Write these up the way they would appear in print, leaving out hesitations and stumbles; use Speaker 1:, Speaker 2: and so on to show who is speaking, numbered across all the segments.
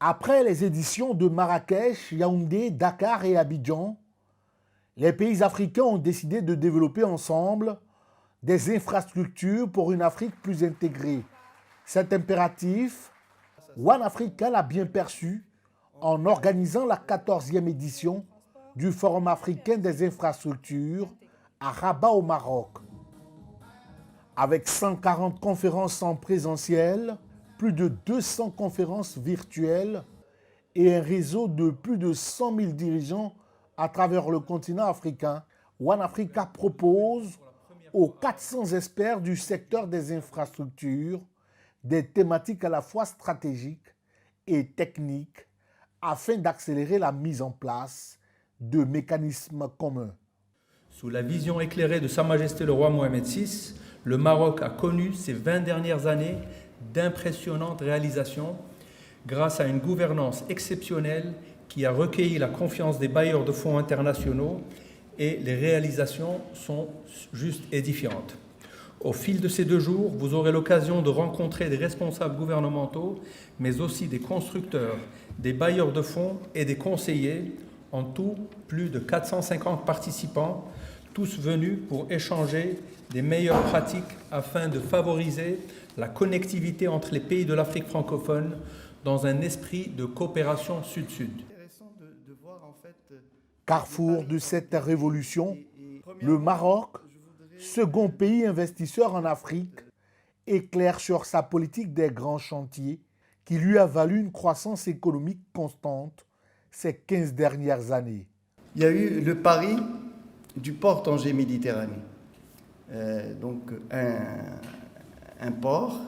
Speaker 1: Après les éditions de Marrakech, Yaoundé, Dakar et Abidjan, les pays africains ont décidé de développer ensemble des infrastructures pour une Afrique plus intégrée. Cet impératif, One Africa l'a bien perçu en organisant la 14e édition du Forum africain des infrastructures à Rabat au Maroc. Avec 140 conférences en présentiel, plus de 200 conférences virtuelles et un réseau de plus de 100 000 dirigeants à travers le continent africain, One Africa propose aux 400 experts du secteur des infrastructures des thématiques à la fois stratégiques et techniques afin d'accélérer la mise en place de mécanismes communs.
Speaker 2: Sous la vision éclairée de Sa Majesté le roi Mohamed VI, le Maroc a connu ces 20 dernières années d'impressionnantes réalisations grâce à une gouvernance exceptionnelle qui a recueilli la confiance des bailleurs de fonds internationaux et les réalisations sont juste édifiantes. Au fil de ces 2 jours, vous aurez l'occasion de rencontrer des responsables gouvernementaux, mais aussi des constructeurs, des bailleurs de fonds et des conseillers. En tout, plus de 450 participants, tous venus pour échanger des meilleures pratiques afin de favoriser la connectivité entre les pays de l'Afrique francophone dans un esprit de coopération sud-sud.
Speaker 1: Carrefour de cette révolution, le Maroc, second pays investisseur en Afrique, éclaire sur sa politique des grands chantiers qui lui a valu une croissance économique constante ces 15 dernières années.
Speaker 3: Il y a eu le pari du port Tanger-Méditerranée. Donc un port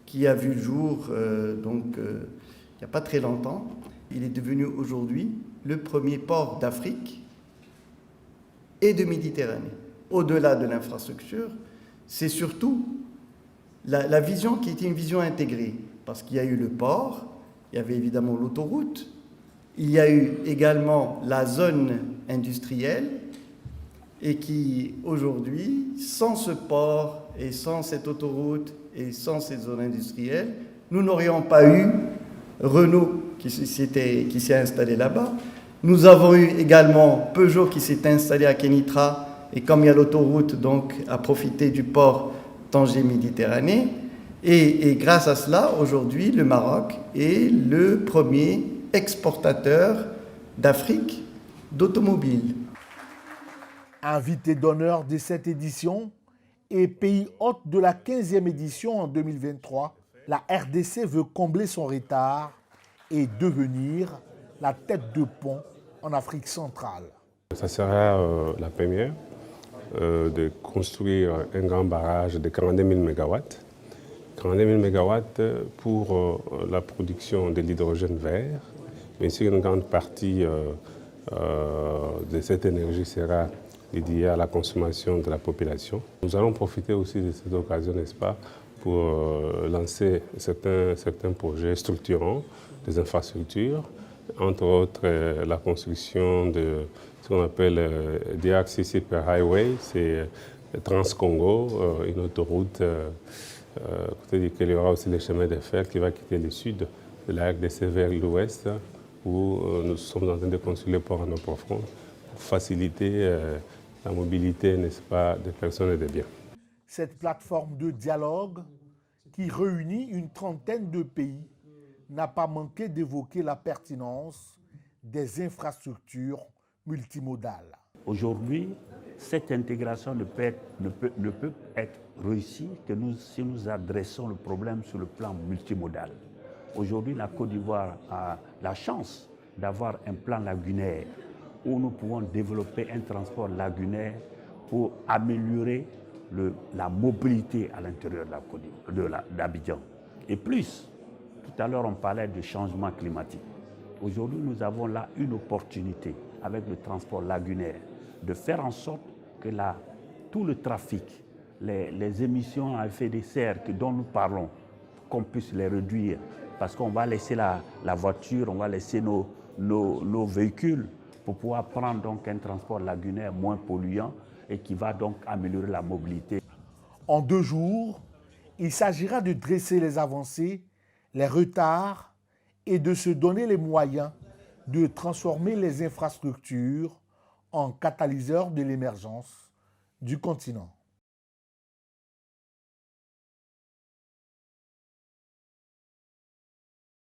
Speaker 3: qui a vu le jour il n'y a pas très longtemps. Il est devenu aujourd'hui le premier port d'Afrique et de Méditerranée. Au-delà de l'infrastructure, c'est surtout la vision qui était une vision intégrée. Parce qu'il y a eu le port, il y avait évidemment l'autoroute, il y a eu également la zone industrielle et qui aujourd'hui, sans ce port et sans cette autoroute et sans cette zone industrielle, nous n'aurions pas eu Renault qui s'est installé là-bas. Nous avons eu également Peugeot qui s'est installé à Kénitra et comme il y a l'autoroute, donc à profiter du port Tanger-Méditerranée. Et grâce à cela, aujourd'hui, le Maroc est le premier exportateur d'Afrique d'automobiles.
Speaker 1: Invité d'honneur de cette édition et pays hôte de la 15e édition en 2023, la RDC veut combler son retard et devenir la tête de pont en Afrique centrale.
Speaker 4: Ça sera la première de construire un grand barrage de 42 000 MW. 42 000 MW pour la production de l'hydrogène vert, mais aussi une grande partie de cette énergie sera dédiée à la consommation de la population. Nous allons profiter aussi de cette occasion, n'est-ce pas, pour lancer certains projets structurants des infrastructures, entre autres la construction de ce qu'on appelle DRC Super Highway, c'est Trans-Congo, une autoroute côté duquel il y aura aussi le chemin de fer qui va quitter le sud de la RDC vers l'ouest, où nous sommes en train de construire le port en eau profonde pour faciliter la mobilité, n'est-ce pas, des personnes et des biens.
Speaker 1: Cette plateforme de dialogue qui réunit une trentaine de pays n'a pas manqué d'évoquer la pertinence des infrastructures multimodales.
Speaker 5: Aujourd'hui, cette intégration ne peut être réussie que si nous adressons le problème sur le plan multimodal. Aujourd'hui, la Côte d'Ivoire a la chance d'avoir un plan lagunaire où nous pouvons développer un transport lagunaire pour améliorer la mobilité à l'intérieur d'Abidjan. Et plus, tout à l'heure on parlait de changement climatique. Aujourd'hui, nous avons là une opportunité avec le transport lagunaire de faire en sorte que tout le trafic, les émissions à effet de serre dont nous parlons, qu'on puisse les réduire. Parce qu'on va laisser la voiture, on va laisser nos véhicules pour pouvoir prendre donc un transport lagunaire moins polluant et qui va donc améliorer la mobilité.
Speaker 1: En 2 jours, il s'agira de dresser les avancées, les retards et de se donner les moyens de transformer les infrastructures en catalyseurs de l'émergence du continent.